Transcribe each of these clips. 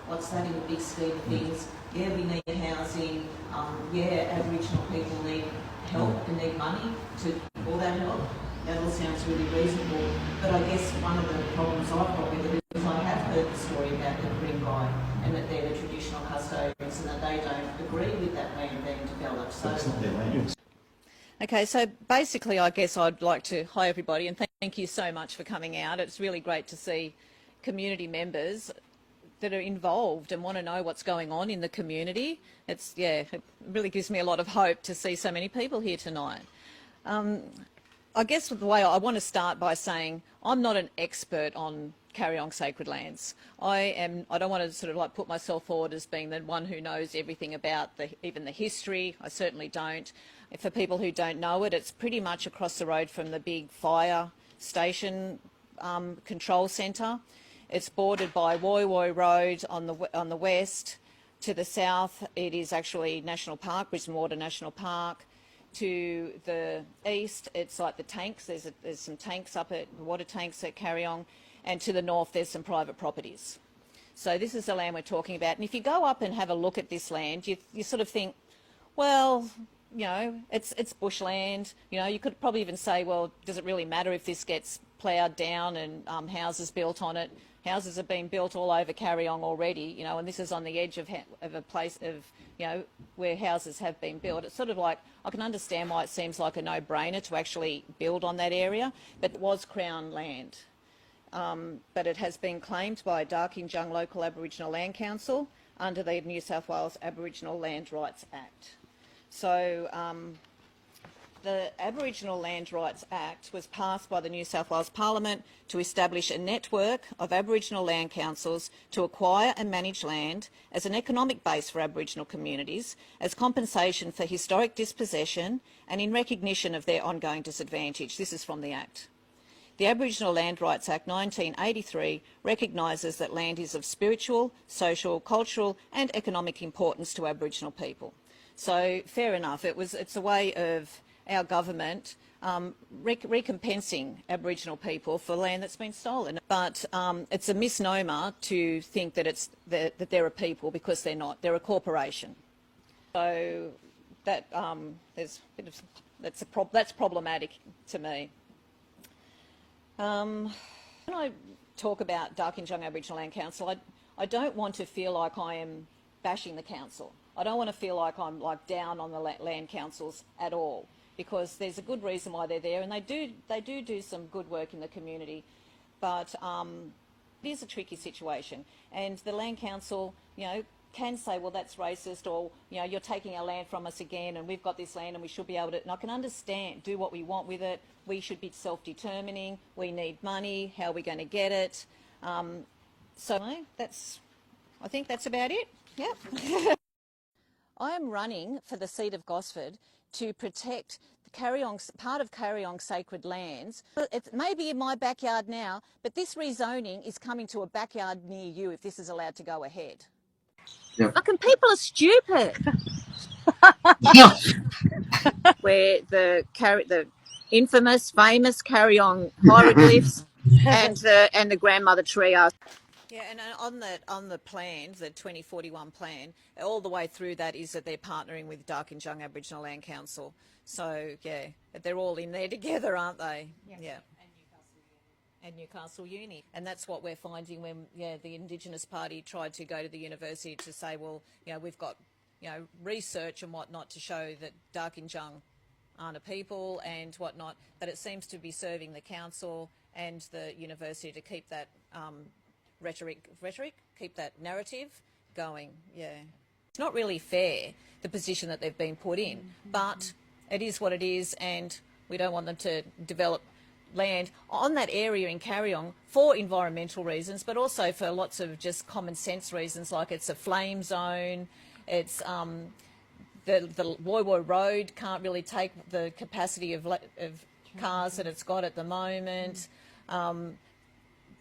what's that in the big scheme of things? Yeah, we need housing. Yeah, Aboriginal people need help and need money for that help. That all sounds really reasonable. But I guess one of the problems I've got with it is I have heard the story about the Ku-ring-gai and that they're the traditional custodians and that they don't agree with that land being developed. So it's not their land. Okay, so basically I guess I'd like to, hi everybody, and thank you so much for coming out. It's really great to see community members that are involved and want to know what's going on in the community. It really gives me a lot of hope to see so many people here tonight. I guess the way I want to start by saying I'm not an expert on Carryong sacred lands. I don't want to sort of like put myself forward as being the one who knows everything about even the history. I certainly don't. For people who don't know it, it's pretty much across the road from the big fire station control centre. It's bordered by Woy Woy Road on the west. To the south, it is actually National Park, Brisbane Water National Park. To the east, it's like the tanks. There's some tanks up at water tanks at Carryong, and to the north, there's some private properties. So this is the land we're talking about. And if you go up and have a look at this land, you sort of think, well, you know, it's bushland. You know, you could probably even say, well, does it really matter if this gets ploughed down and houses built on it? Houses have been built all over Carryong already, you know, and this is on the edge of a place of, you know, where houses have been built. It's sort of like, I can understand why it seems like a no-brainer to actually build on that area, but it was Crown land. But it has been claimed by Darkinjung Local Aboriginal Land Council under the New South Wales Aboriginal Land Rights Act. So the Aboriginal Land Rights Act was passed by the New South Wales Parliament to establish a network of Aboriginal land councils to acquire and manage land as an economic base for Aboriginal communities as compensation for historic dispossession and in recognition of their ongoing disadvantage. This is from the Act. The Aboriginal Land Rights Act 1983 recognises that land is of spiritual, social, cultural and economic importance to Aboriginal people. So fair enough, it's a way of our government recompensing Aboriginal people for land that's been stolen. But it's a misnomer to think that that they're a people, because they're not. They're a corporation. So that there's a bit of that's problematic to me. When I talk about Darkinjung Aboriginal Land Council, I don't want to feel like I am bashing the council. I don't want to feel like I'm like down on the land councils at all, because there's a good reason why they're there, and they do some good work in the community. But it is a tricky situation, and the land council, you know, can say, well, that's racist, or, you know, you're taking our land from us again, and we've got this land and we should be able to, and I can understand, do what we want with it. We should be self-determining. We need money. How are we going to get it? So I think that's about it. Yep. I am running for the seat of Gosford to protect part of Carryong sacred lands. It may be in my backyard now, but this rezoning is coming to a backyard near you if this is allowed to go ahead. Yep. Fucking people are stupid. Where the infamous, famous Carryong hieroglyphs and the grandmother tree are. Yeah, and on the plan, the 2041 plan, all the way through that is that they're partnering with Darkinjung Aboriginal Land Council. So yeah, they're all in there together, aren't they? Yes. Yeah. And Newcastle Uni. And that's what we're finding when the Indigenous Party tried to go to the university to say, well, you know, we've got, you know, research and whatnot to show that Darkinjung aren't a people and whatnot, but it seems to be serving the council and the university to keep that rhetoric, keep that narrative going. Yeah. It's not really fair, the position that they've been put in, but it is what it is, and we don't want them to develop land on that area in Carryong for environmental reasons, but also for lots of just common sense reasons, like it's a flame zone, it's the Woy Woy Road can't really take the capacity of cars that it's got at the moment.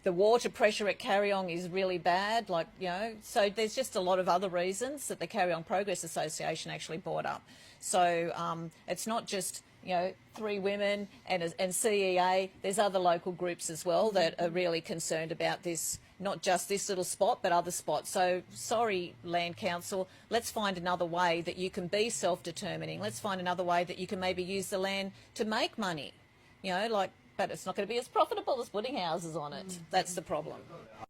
The water pressure at Carryong is really bad, like, you know, so there's just a lot of other reasons that the Carryong Progress Association actually brought up. So it's not just, you know, 3 women and CEA, there's other local groups as well that are really concerned about this not just this little spot, but other spots. So sorry, Land Council, let's find another way that you can be self-determining. Let's find another way that you can maybe use the land to make money, you know, like, but it's not going to be as profitable as putting houses on it. That's the problem.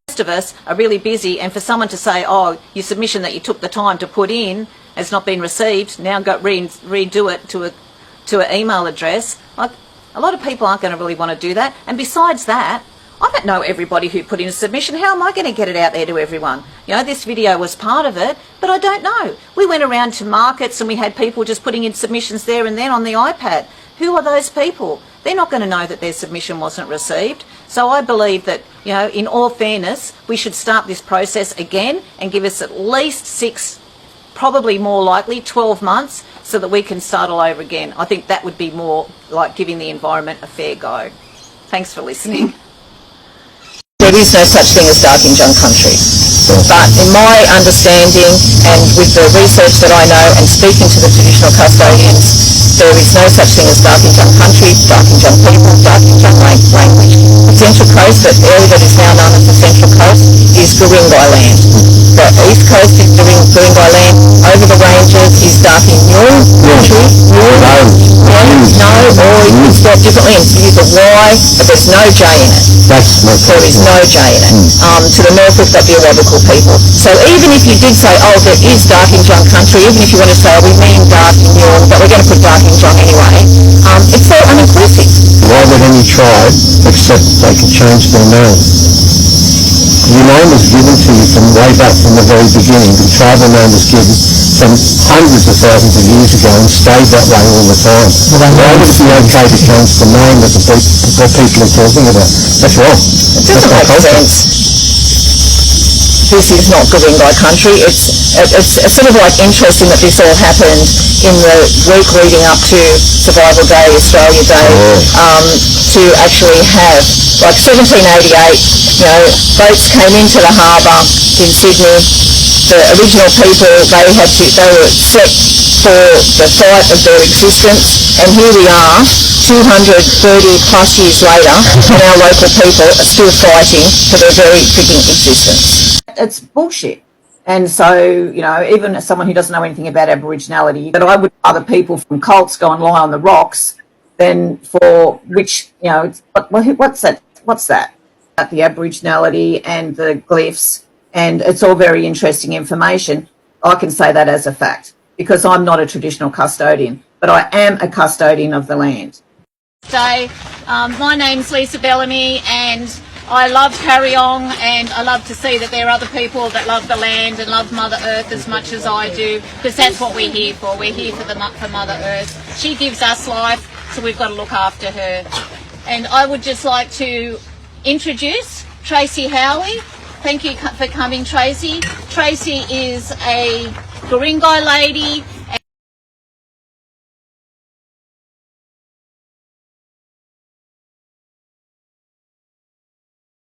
Most of us are really busy, and for someone to say, oh, your submission that you took the time to put in has not been received, now go redo it to an email address, like, a lot of people aren't going to really want to do that. And besides that, I don't know everybody who put in a submission. How am I going to get it out there to everyone? You know, this video was part of it, but I don't know. We went around to markets and we had people just putting in submissions there and then on the iPad. Who are those people? They're not going to know that their submission wasn't received. So I believe that, you know, in all fairness, we should start this process again and give us at least 6, probably more likely 12 months, so that we can start all over again. I think that would be more like giving the environment a fair go. Thanks for listening. There is no such thing as dark and junk country. But in my understanding and with the research that I know and speaking to the traditional custodians, there is no such thing as dark and junk country, dark and junk people, dark and junk language. The Central Coast, the area that is now known as the Central Coast, is Guring-gai land. The East Coast is Guring-gai land. Over the ranges is dark and Mule country. No, or you can spell differently and use a Y, but there's no J in it. There is no J in it. To the north we've got the Awabakal people. So even if you did say, oh, there is dark and junk country, even if you want to say, oh, we mean dark and Mule, but we're going to put dark and junk anyway, it's so uninclusive. Why would any tribe accept they could change their name? Your name was given to you from way back from the very beginning. The tribal name was given from hundreds of thousands of years ago and stayed that way all the time. Why would it be okay to change the name that the people are talking about? That's wrong. It doesn't make sense. This is not Guring-gai country. It's sort of like interesting that this all happened in the week leading up to Survival Day, Australia Day, to actually have, like 1788, you know, boats came into the harbour in Sydney. The original people, they were set for the fight of their existence, and here we are 230 plus years later and our local people are still fighting for their very freaking existence. It's bullshit. And so, you know, even as someone who doesn't know anything about Aboriginality, that I would rather people from cults go and lie on the rocks than for which, you know, what's that? About the Aboriginality and the glyphs, and it's all very interesting information. I can say that as a fact because I'm not a traditional custodian, but I am a custodian of the land. My name's Lisa Bellamy, and I love Carryong, and I love to see that there are other people that love the land and love Mother Earth as much as I do, because that's what we're here for. We're here for Mother Earth. She gives us life, so we've got to look after her. And I would just like to introduce Tracey Howie. Thank you for coming, Tracey. Tracey is a Ku-ring-gai lady